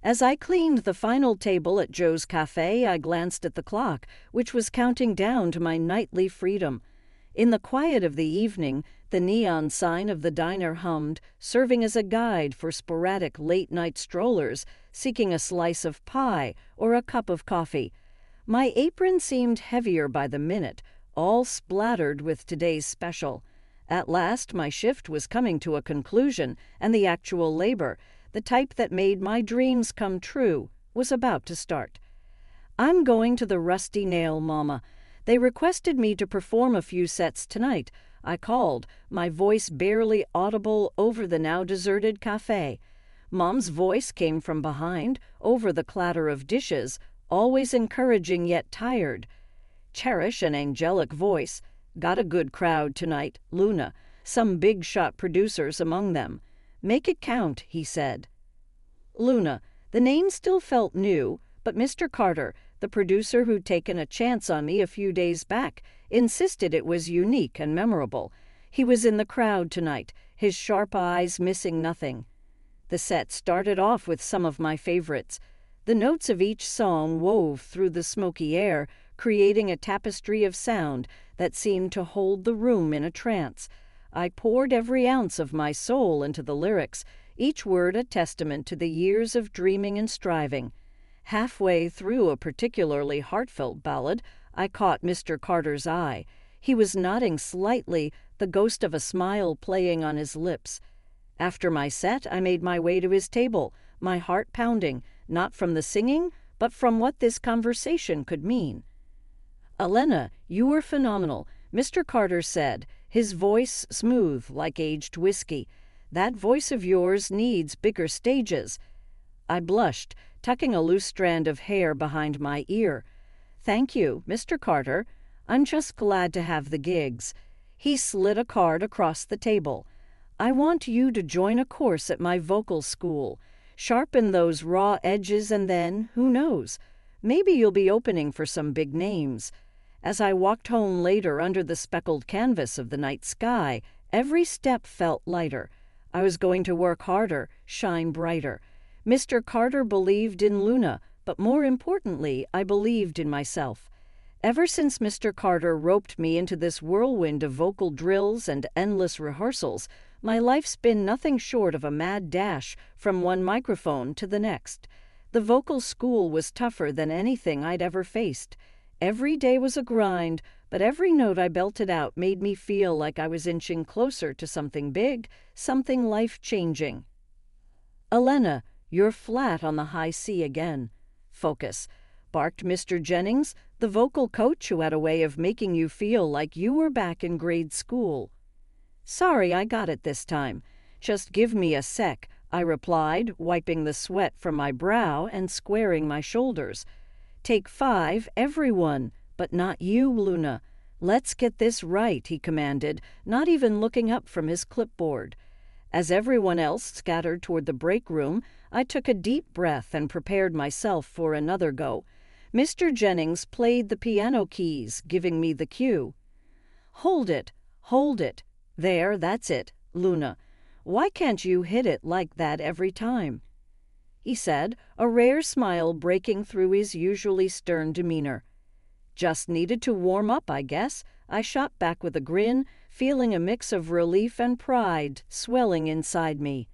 As I cleaned the final table at Joe's Cafe, I glanced at the clock, which was counting down to my nightly freedom. In the quiet of the evening, the neon sign of the diner hummed, serving as a guide for sporadic late-night strollers seeking a slice of pie or a cup of coffee. My apron seemed heavier by the minute, all splattered with today's special. At last, my shift was coming to a conclusion, and the actual labor, the type that made my dreams come true, was about to start. "I'm going to the Rusty Nail, Mama. They requested me to perform a few sets tonight," I called, my voice barely audible over the now deserted cafe. Mom's voice came from behind, over the clatter of dishes, always encouraging yet tired. Cherish an angelic voice. "Got a good crowd tonight, Luna. Some big-shot producers among them. Make it count," he said. Luna. The name still felt new, but Mr. Carter, the producer who'd taken a chance on me a few days back, insisted it was unique and memorable. He was in the crowd tonight, his sharp eyes missing nothing. The set started off with some of my favorites. The notes of each song wove through the smoky air, creating a tapestry of sound that seemed to hold the room in a trance. I poured every ounce of my soul into the lyrics, each word a testament to the years of dreaming and striving. Halfway through a particularly heartfelt ballad, I caught Mr. Carter's eye. He was nodding slightly, the ghost of a smile playing on his lips. After my set, I made my way to his table, my heart pounding, not from the singing, but from what this conversation could mean. "Elena, you were phenomenal," Mr. Carter said, his voice smooth like aged whiskey. "That voice of yours needs bigger stages." I blushed, tucking a loose strand of hair behind my ear. "Thank you, Mr. Carter. I'm just glad to have the gigs." He slid a card across the table. "I want you to join a course at my vocal school. Sharpen those raw edges and then, who knows, maybe you'll be opening for some big names." As I walked home later under the speckled canvas of the night sky, every step felt lighter. I was going to work harder, shine brighter. Mr. Carter believed in Luna, but more importantly, I believed in myself. Ever since Mr. Carter roped me into this whirlwind of vocal drills and endless rehearsals, my life's been nothing short of a mad dash from one microphone to the next. The vocal school was tougher than anything I'd ever faced. Every day was a grind, but every note I belted out made me feel like I was inching closer to something big, something life-changing. "Elena, you're flat on the high C again." "Focus," barked Mr. Jennings, the vocal coach who had a way of making you feel like you were back in grade school. "Sorry, I got it this time. Just give me a sec," I replied, wiping the sweat from my brow and squaring my shoulders. "Take 5, everyone, but not you, Luna. Let's get this right," he commanded, not even looking up from his clipboard. As everyone else scattered toward the break room, I took a deep breath and prepared myself for another go. Mr. Jennings played the piano keys, giving me the cue. Hold it. There, that's it, Luna. Why can't you hit it like that every time?" he said, a rare smile breaking through his usually stern demeanor. "Just needed to warm up, I guess," I shot back with a grin, feeling a mix of relief and pride swelling inside me.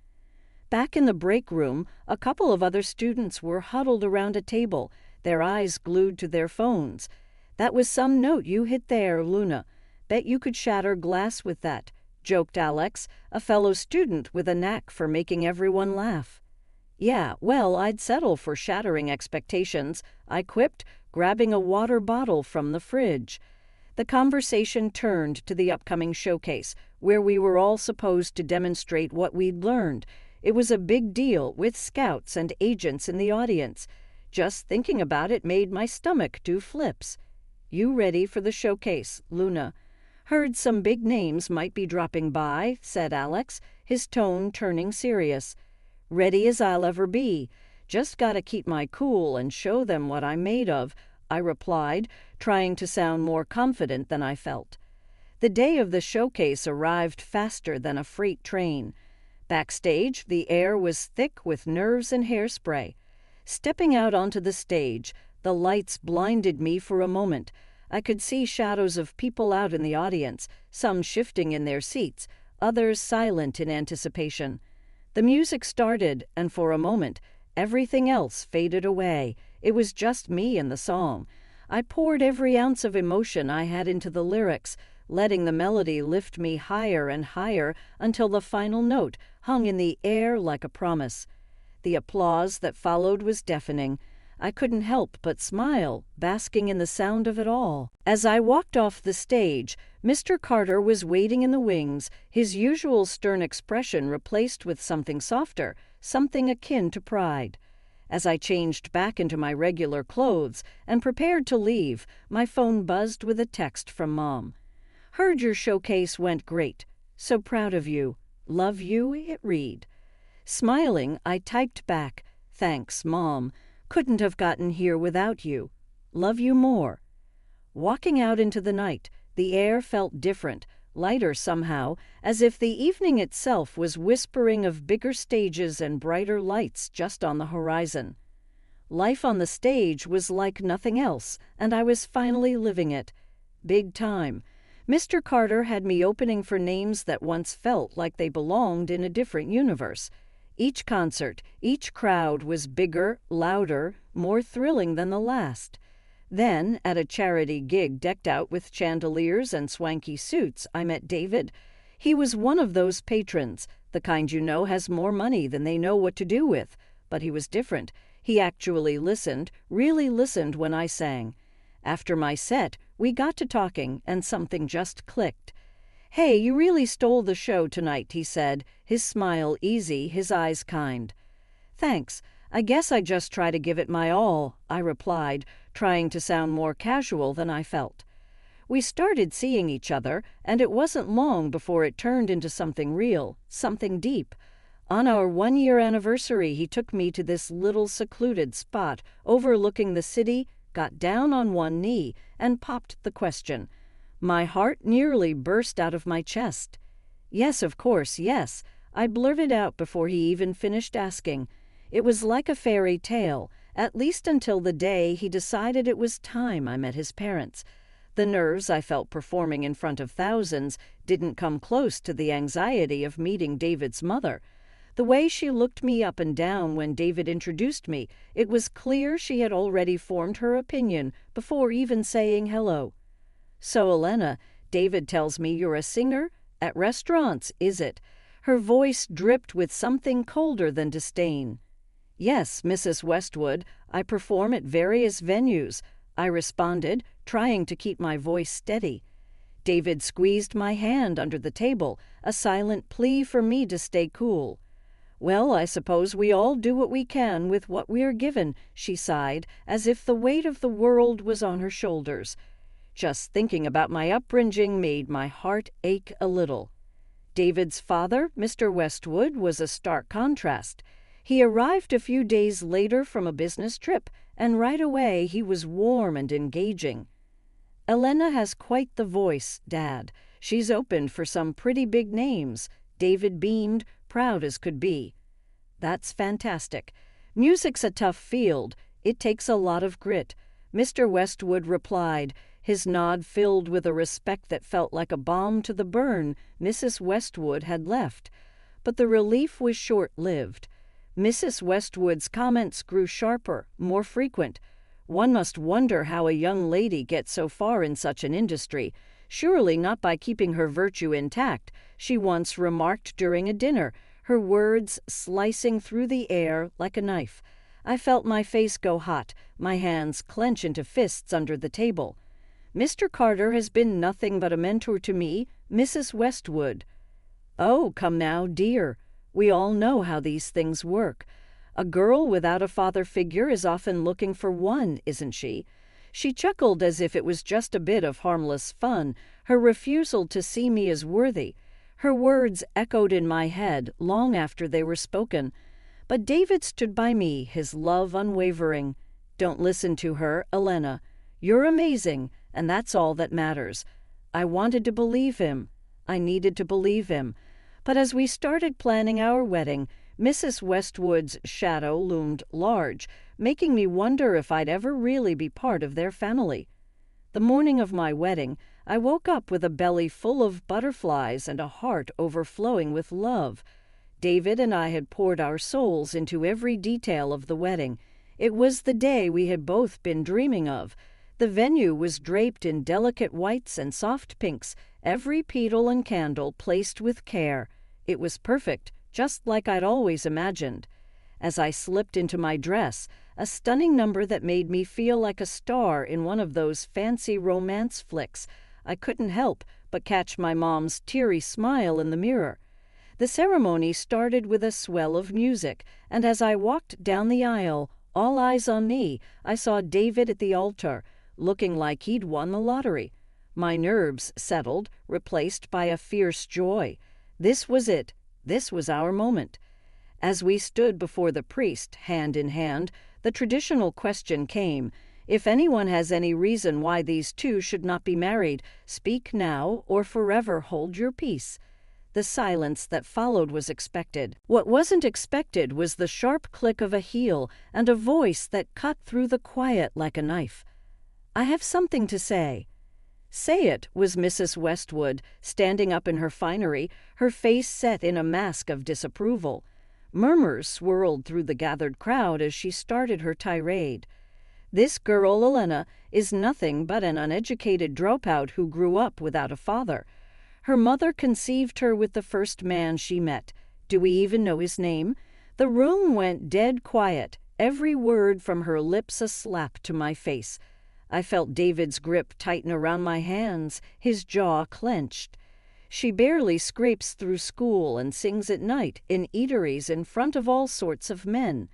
Back in the break room, a couple of other students were huddled around a table, their eyes glued to their phones. "That was some note you hit there, Luna. Bet you could shatter glass with that," joked Alex, a fellow student with a knack for making everyone laugh. "Yeah, well, I'd settle for shattering expectations," I quipped, grabbing a water bottle from the fridge. The conversation turned to the upcoming showcase, where we were all supposed to demonstrate what we'd learned. It was a big deal, with scouts and agents in the audience. Just thinking about it made my stomach do flips. "You ready for the showcase, Luna?" "Heard some big names might be dropping by," said Alex, his tone turning serious. "Ready as I'll ever be. Just gotta keep my cool and show them what I'm made of," I replied, trying to sound more confident than I felt. The day of the showcase arrived faster than a freight train. Backstage, the air was thick with nerves and hairspray. Stepping out onto the stage, the lights blinded me for a moment. I could see shadows of people out in the audience, some shifting in their seats, others silent in anticipation. The music started, and for a moment, everything else faded away. It was just me and the song. I poured every ounce of emotion I had into the lyrics, letting the melody lift me higher and higher until the final note hung in the air like a promise. The applause that followed was deafening. I couldn't help but smile, basking in the sound of it all. As I walked off the stage, Mr. Carter was waiting in the wings, his usual stern expression replaced with something softer, something akin to pride. As I changed back into my regular clothes and prepared to leave, my phone buzzed with a text from Mom. "Heard your showcase went great. So proud of you. Love you," it read. Smiling, I typed back, "Thanks, Mom. Couldn't have gotten here without you. Love you more." Walking out into the night, the air felt different, lighter somehow, as if the evening itself was whispering of bigger stages and brighter lights just on the horizon. Life on the stage was like nothing else, and I was finally living it. Big time. Mr. Carter had me opening for names that once felt like they belonged in a different universe. Each concert, each crowd was bigger, louder, more thrilling than the last. Then, at a charity gig decked out with chandeliers and swanky suits, I met David. He was one of those patrons, the kind you know has more money than they know what to do with. But he was different. He actually listened, really listened when I sang. After my set, we got to talking, and something just clicked. "Hey, you really stole the show tonight," he said, his smile easy, his eyes kind. "Thanks. I guess I just try to give it my all," I replied, trying to sound more casual than I felt. We started seeing each other, and it wasn't long before it turned into something real, something deep. On our 1-year anniversary, he took me to this little secluded spot overlooking the city, got down on one knee, and popped the question. My heart nearly burst out of my chest. "Yes, of course, yes," I blurted out before he even finished asking. It was like a fairy tale, at least until the day he decided it was time I met his parents. The nerves I felt performing in front of thousands didn't come close to the anxiety of meeting David's mother. The way she looked me up and down when David introduced me, it was clear she had already formed her opinion before even saying hello. "So, Elena, David tells me you're a singer? At restaurants, is it?" Her voice dripped with something colder than disdain. "Yes, Mrs. Westwood, I perform at various venues," I responded, trying to keep my voice steady. David squeezed my hand under the table, a silent plea for me to stay cool. "Well, I suppose we all do what we can with what we are given," she sighed, as if the weight of the world was on her shoulders. Just thinking about my upbringing made my heart ache a little. David's father, Mr. Westwood, was a stark contrast. He arrived a few days later from a business trip, and right away he was warm and engaging. "Elena has quite the voice, Dad. She's opened for some pretty big names." David beamed, proud as could be. "That's fantastic. Music's a tough field. It takes a lot of grit," Mr. Westwood replied, his nod filled with a respect that felt like a balm to the burn Mrs. Westwood had left. But the relief was short-lived. Mrs. Westwood's comments grew sharper, more frequent. One must wonder how a young lady gets so far in such an industry. Surely not by keeping her virtue intact, she once remarked during a dinner, her words slicing through the air like a knife. I felt my face go hot, my hands clench into fists under the table. "Mr. Carter has been nothing but a mentor to me, Mrs. Westwood." "Oh, come now, dear. We all know how these things work. A girl without a father figure is often looking for one, isn't she?" She chuckled as if it was just a bit of harmless fun, her refusal to see me as worthy. Her words echoed in my head long after they were spoken. But David stood by me, his love unwavering. "Don't listen to her, Elena. You're amazing, and that's all that matters." I wanted to believe him. I needed to believe him. But as we started planning our wedding, Mrs. Westwood's shadow loomed large, making me wonder if I'd ever really be part of their family. The morning of my wedding, I woke up with a belly full of butterflies and a heart overflowing with love. David and I had poured our souls into every detail of the wedding. It was the day we had both been dreaming of. The venue was draped in delicate whites and soft pinks, every petal and candle placed with care. It was perfect, just like I'd always imagined. As I slipped into my dress, a stunning number that made me feel like a star in one of those fancy romance flicks, I couldn't help but catch my mom's teary smile in the mirror. The ceremony started with a swell of music, and as I walked down the aisle, all eyes on me, I saw David at the altar, looking like he'd won the lottery. My nerves settled, replaced by a fierce joy. This was it. This was our moment. As we stood before the priest, hand in hand, the traditional question came, "If anyone has any reason why these two should not be married, speak now or forever hold your peace." The silence that followed was expected. What wasn't expected was the sharp click of a heel and a voice that cut through the quiet like a knife. "I have something to say." "Say it," was Mrs. Westwood, standing up in her finery, her face set in a mask of disapproval. Murmurs swirled through the gathered crowd as she started her tirade. "This girl, Elena, is nothing but an uneducated dropout who grew up without a father. Her mother conceived her with the first man she met. Do we even know his name?" The room went dead quiet, every word from her lips a slap to my face. I felt David's grip tighten around my hands, his jaw clenched. "She barely scrapes through school and sings at night in eateries in front of all sorts of men.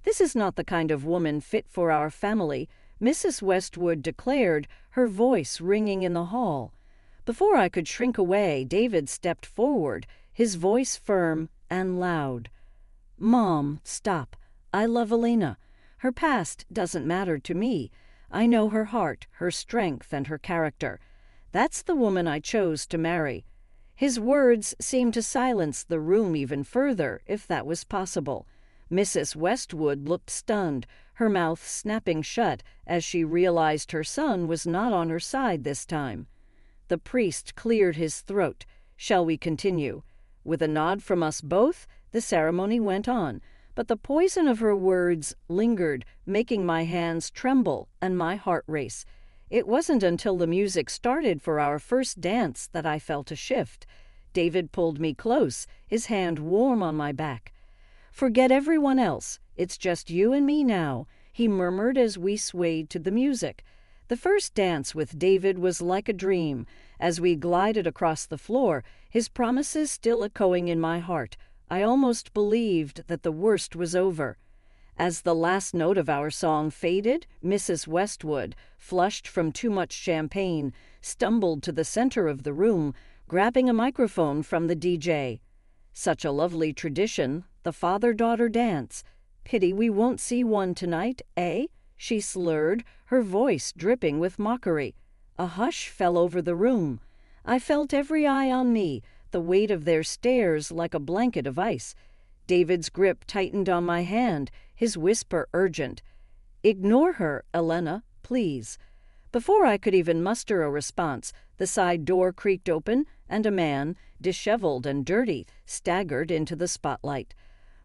This is not the kind of woman fit for our family," Mrs. Westwood declared, her voice ringing in the hall. Before I could shrink away, David stepped forward, his voice firm and loud. "Mom, stop. I love Elena. Her past doesn't matter to me. I know her heart, her strength, and her character. That's the woman I chose to marry." His words seemed to silence the room even further, if that was possible. Mrs. Westwood looked stunned, her mouth snapping shut as she realized her son was not on her side this time. The priest cleared his throat. "Shall we continue?" With a nod from us both, the ceremony went on, but the poison of her words lingered, making my hands tremble and my heart race. It wasn't until the music started for our first dance that I felt a shift. David pulled me close, his hand warm on my back. "Forget everyone else. It's just you and me now," he murmured as we swayed to the music. The first dance with David was like a dream. As we glided across the floor, his promises still echoing in my heart, I almost believed that the worst was over. As the last note of our song faded, Mrs. Westwood, flushed from too much champagne, stumbled to the center of the room, grabbing a microphone from the DJ. "Such a lovely tradition, the father-daughter dance. Pity we won't see one tonight, eh?" she slurred, her voice dripping with mockery. A hush fell over the room. I felt every eye on me, the weight of their stares like a blanket of ice. David's grip tightened on my hand, his whisper urgent. "Ignore her, Elena, please." Before I could even muster a response, the side door creaked open, and a man, disheveled and dirty, staggered into the spotlight.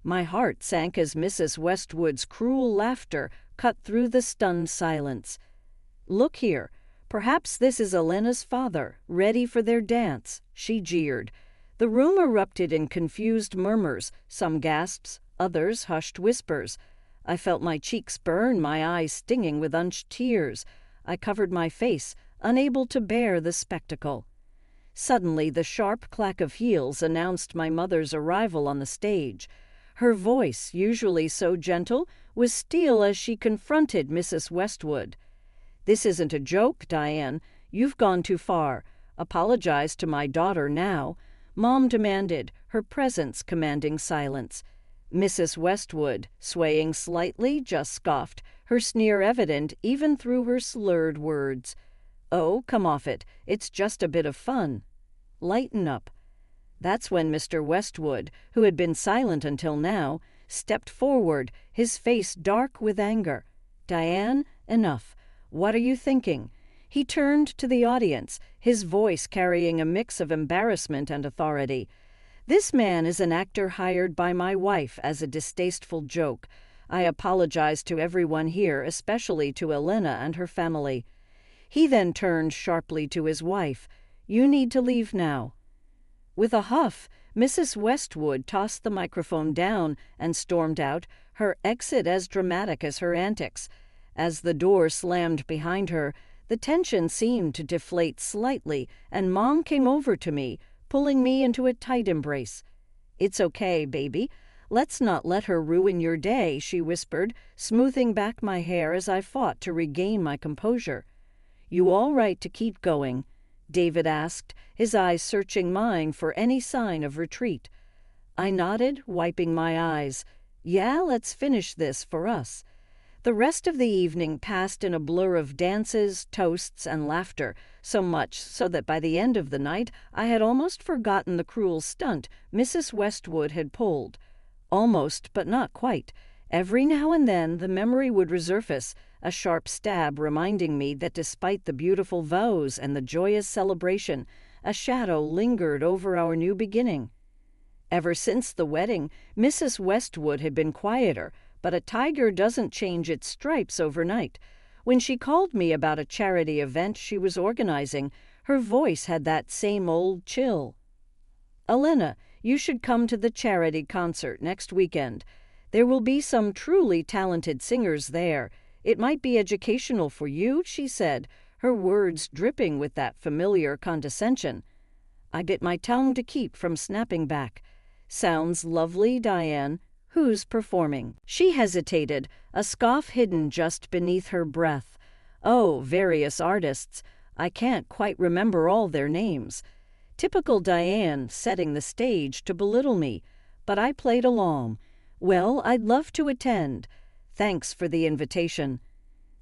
My heart sank as Mrs. Westwood's cruel laughter cut through the stunned silence. "Look here. Perhaps this is Elena's father, ready for their dance," she jeered. The room erupted in confused murmurs, some gasps, others hushed whispers. I felt my cheeks burn, my eyes stinging with unshed tears. I covered my face, unable to bear the spectacle. Suddenly, the sharp clack of heels announced my mother's arrival on the stage. Her voice, usually so gentle, was steel as she confronted Mrs. Westwood. "This isn't a joke, Diane. You've gone too far. Apologize to my daughter now," Mom demanded, her presence commanding silence. Mrs. Westwood, swaying slightly, just scoffed, her sneer evident even through her slurred words. "Oh, come off it. It's just a bit of fun." "Lighten up." That's when Mr. Westwood, who had been silent until now, stepped forward, his face dark with anger. "Diane, enough. What are you thinking?" He turned to the audience, his voice carrying a mix of embarrassment and authority. "This man is an actor hired by my wife as a distasteful joke. I apologize to everyone here, especially to Elena and her family." He then turned sharply to his wife. "You need to leave now." With a huff, Mrs. Westwood tossed the microphone down and stormed out, her exit as dramatic as her antics. As the door slammed behind her, the tension seemed to deflate slightly, and Mom came over to me, pulling me into a tight embrace. "It's okay, baby. Let's not let her ruin your day," she whispered, smoothing back my hair as I fought to regain my composure. "You all right to keep going?" David asked, his eyes searching mine for any sign of retreat. I nodded, wiping my eyes. "Yeah, let's finish this for us." The rest of the evening passed in a blur of dances, toasts, and laughter, so much so that by the end of the night I had almost forgotten the cruel stunt Mrs. Westwood had pulled. Almost, but not quite. Every now and then the memory would resurface, a sharp stab reminding me that despite the beautiful vows and the joyous celebration, a shadow lingered over our new beginning. Ever since the wedding, Mrs. Westwood had been quieter, but a tiger doesn't change its stripes overnight. When she called me about a charity event she was organizing, her voice had that same old chill. "Elena, you should come to the charity concert next weekend. There will be some truly talented singers there. It might be educational for you," she said, her words dripping with that familiar condescension. I bit my tongue to keep from snapping back. "Sounds lovely, Diane. Who's performing?" She hesitated, a scoff hidden just beneath her breath. "Oh, various artists. I can't quite remember all their names." Typical Diane, setting the stage to belittle me. But I played along. "Well, I'd love to attend. Thanks for the invitation."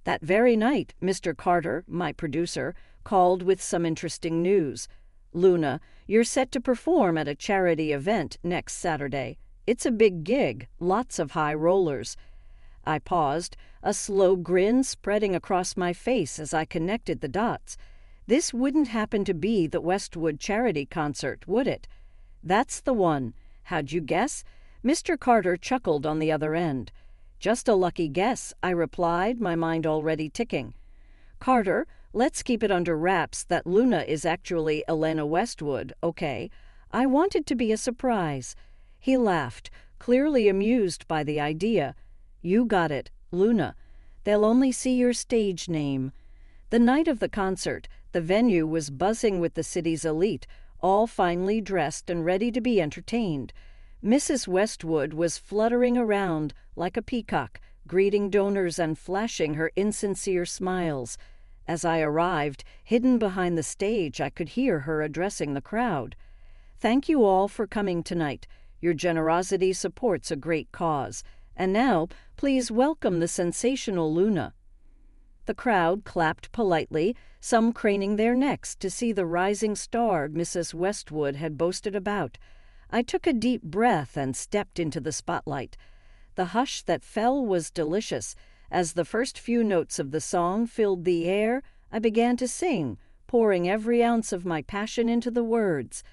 That very night, Mr. Carter, my producer, called with some interesting news. "Luna, you're set to perform at a charity event next Saturday. It's a big gig, lots of high rollers." I paused, a slow grin spreading across my face as I connected the dots. This wouldn't happen to be the Westwood charity concert, would it? "That's the one. How'd you guess?" Mr. Carter chuckled on the other end. "Just a lucky guess," I replied, my mind already ticking. "Carter, let's keep it under wraps that Luna is actually Elena Westwood, okay? I want it to be a surprise." He laughed, clearly amused by the idea. "You got it, Luna. They'll only see your stage name." The night of the concert, the venue was buzzing with the city's elite, all finely dressed and ready to be entertained. Mrs. Westwood was fluttering around like a peacock, greeting donors and flashing her insincere smiles. As I arrived, hidden behind the stage, I could hear her addressing the crowd. "Thank you all for coming tonight. Your generosity supports a great cause. And now, please welcome the sensational Luna." The crowd clapped politely, some craning their necks to see the rising star Mrs. Westwood had boasted about. I took a deep breath and stepped into the spotlight. The hush that fell was delicious. As the first few notes of the song filled the air, I began to sing, pouring every ounce of my passion into the words.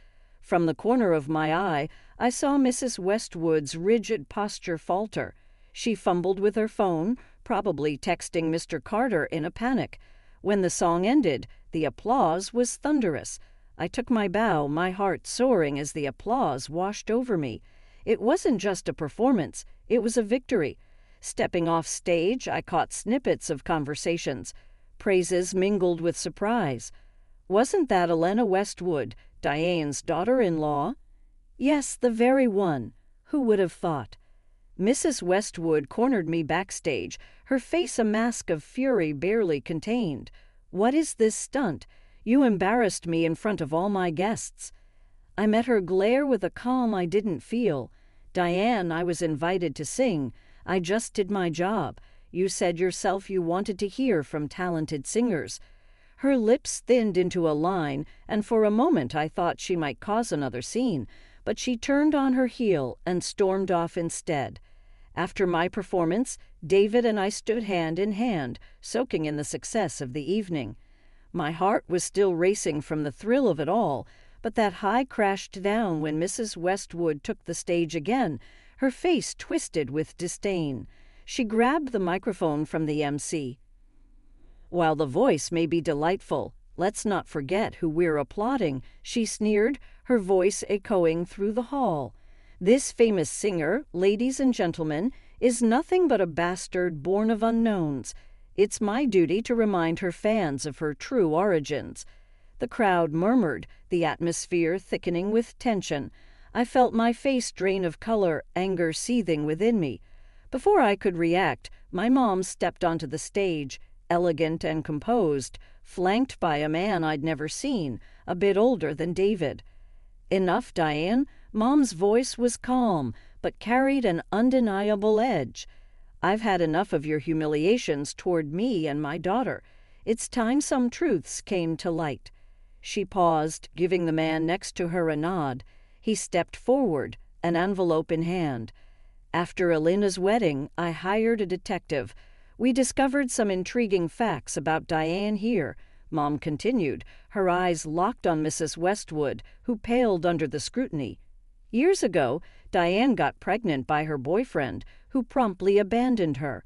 From the corner of my eye, I saw Mrs. Westwood's rigid posture falter. She fumbled with her phone, probably texting Mr. Carter in a panic. When the song ended, the applause was thunderous. I took my bow, my heart soaring as the applause washed over me. It wasn't just a performance, it was a victory. Stepping off stage, I caught snippets of conversations. Praises mingled with surprise. "Wasn't that Elena Westwood, Diane's daughter-in-law?" "Yes, the very one. Who would have thought?" Mrs. Westwood cornered me backstage, her face a mask of fury barely contained. "What is this stunt? You embarrassed me in front of all my guests." I met her glare with a calm I didn't feel. "Diane, I was invited to sing. I just did my job. You said yourself you wanted to hear from talented singers." Her lips thinned into a line, and for a moment I thought she might cause another scene, but she turned on her heel and stormed off instead. After my performance, David and I stood hand in hand, soaking in the success of the evening. My heart was still racing from the thrill of it all, but that high crashed down when Mrs. Westwood took the stage again, her face twisted with disdain. She grabbed the microphone from the MC. "While the voice may be delightful, let's not forget who we're applauding," she sneered, her voice echoing through the hall. "This famous singer, ladies and gentlemen, is nothing but a bastard born of unknowns. It's my duty to remind her fans of her true origins." The crowd murmured, the atmosphere thickening with tension. I felt my face drain of color, anger seething within me. Before I could react, my mom stepped onto the stage, elegant and composed, flanked by a man I'd never seen, a bit older than David. "Enough, Diane." Mom's voice was calm, but carried an undeniable edge. "I've had enough of your humiliations toward me and my daughter. It's time some truths came to light." She paused, giving the man next to her a nod. He stepped forward, an envelope in hand. "After Elena's wedding, I hired a detective. We discovered some intriguing facts about Diane here," Mom continued, her eyes locked on Mrs. Westwood, who paled under the scrutiny. "Years ago, Diane got pregnant by her boyfriend, who promptly abandoned her.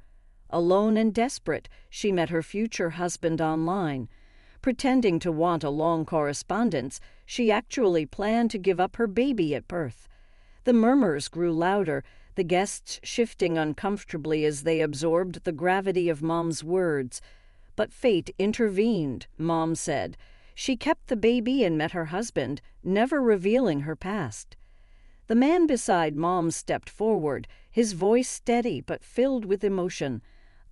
Alone and desperate, she met her future husband online. Pretending to want a long correspondence, she actually planned to give up her baby at birth." The murmurs grew louder, the guests shifting uncomfortably as they absorbed the gravity of Mom's words. "But fate intervened," Mom said. "She kept the baby and met her husband, never revealing her past." The man beside Mom stepped forward, his voice steady but filled with emotion.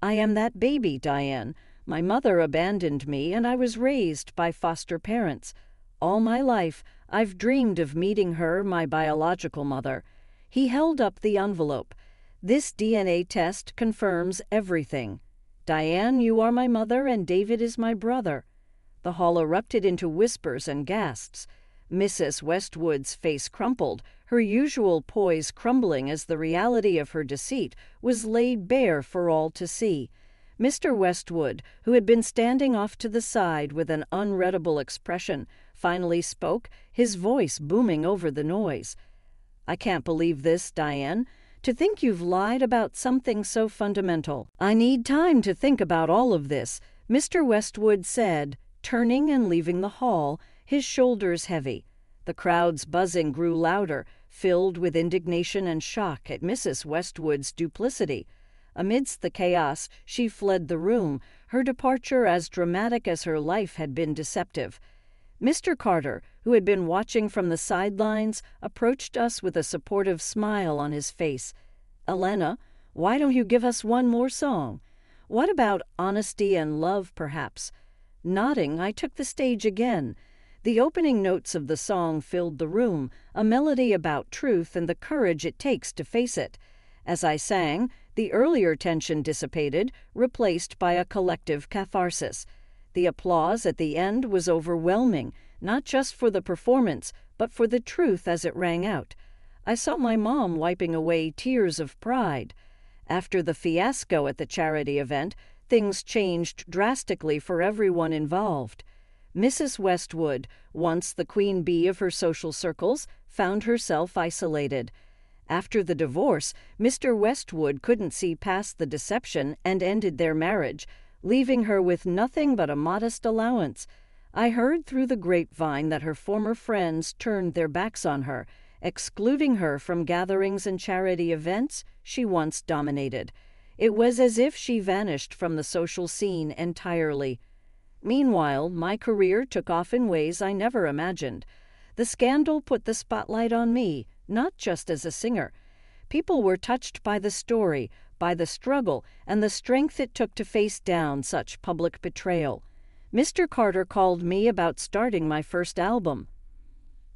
"I am that baby, Diane. My mother abandoned me, and I was raised by foster parents. All my life, I've dreamed of meeting her, my biological mother." He held up the envelope. "This DNA test confirms everything. Diane, you are my mother, and David is my brother." The hall erupted into whispers and gasps. Mrs. Westwood's face crumpled, her usual poise crumbling as the reality of her deceit was laid bare for all to see. Mr. Westwood, who had been standing off to the side with an unreadable expression, finally spoke, his voice booming over the noise. "I can't believe this, Diane. To think you've lied about something so fundamental." "I need time to think about all of this," Mr. Westwood said, turning and leaving the hall, his shoulders heavy. The crowd's buzzing grew louder, filled with indignation and shock at Mrs. Westwood's duplicity. Amidst the chaos, she fled the room, her departure as dramatic as her life had been deceptive. Mr. Carter, who had been watching from the sidelines, approached us with a supportive smile on his face. "Elena, why don't you give us one more song? What about Honesty and Love, perhaps?" Nodding, I took the stage again. The opening notes of the song filled the room, a melody about truth and the courage it takes to face it. As I sang, the earlier tension dissipated, replaced by a collective catharsis. The applause at the end was overwhelming, not just for the performance, but for the truth as it rang out. I saw my mom wiping away tears of pride. After the fiasco at the charity event, things changed drastically for everyone involved. Mrs. Westwood, once the queen bee of her social circles, found herself isolated. After the divorce, Mr. Westwood couldn't see past the deception and ended their marriage, leaving her with nothing but a modest allowance. I heard through the grapevine that her former friends turned their backs on her, excluding her from gatherings and charity events she once dominated. It was as if she vanished from the social scene entirely. Meanwhile, my career took off in ways I never imagined. The scandal put the spotlight on me, not just as a singer. People were touched by the story, by the struggle, and the strength it took to face down such public betrayal. Mr. Carter called me about starting my first album.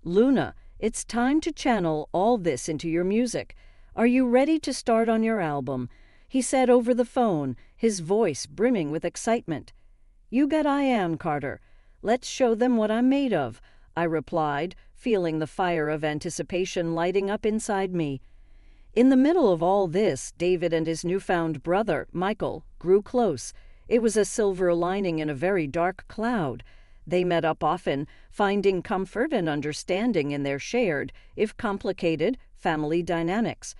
"Luna, it's time to channel all this into your music. Are you ready to start on your album?" he said over the phone, his voice brimming with excitement. "You bet I am, Carter. Let's show them what I'm made of," I replied, feeling the fire of anticipation lighting up inside me. In the middle of all this, David and his newfound brother, Michael, grew close. It was a silver lining in a very dark cloud. They met up often, finding comfort and understanding in their shared, if complicated, family dynamics.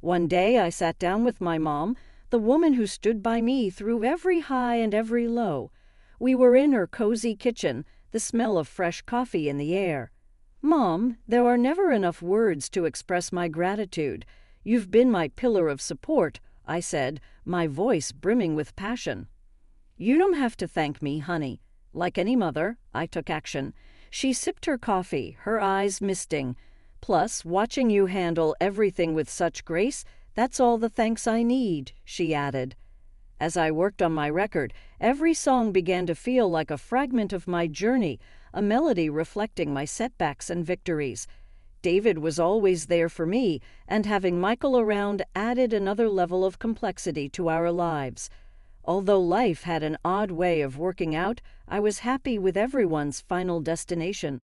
One day I sat down with my mom, the woman who stood by me through every high and every low. We were in her cozy kitchen, the smell of fresh coffee in the air. "Mom, there are never enough words to express my gratitude. You've been my pillar of support," I said, my voice brimming with passion. "You don't have to thank me, honey." Like any mother, I took action. She sipped her coffee, her eyes misting. "Plus, watching you handle everything with such grace, that's all the thanks I need," she added. As I worked on my record, every song began to feel like a fragment of my journey, a melody reflecting my setbacks and victories. David was always there for me, and having Michael around added another level of complexity to our lives. Although life had an odd way of working out, I was happy with everyone's final destination.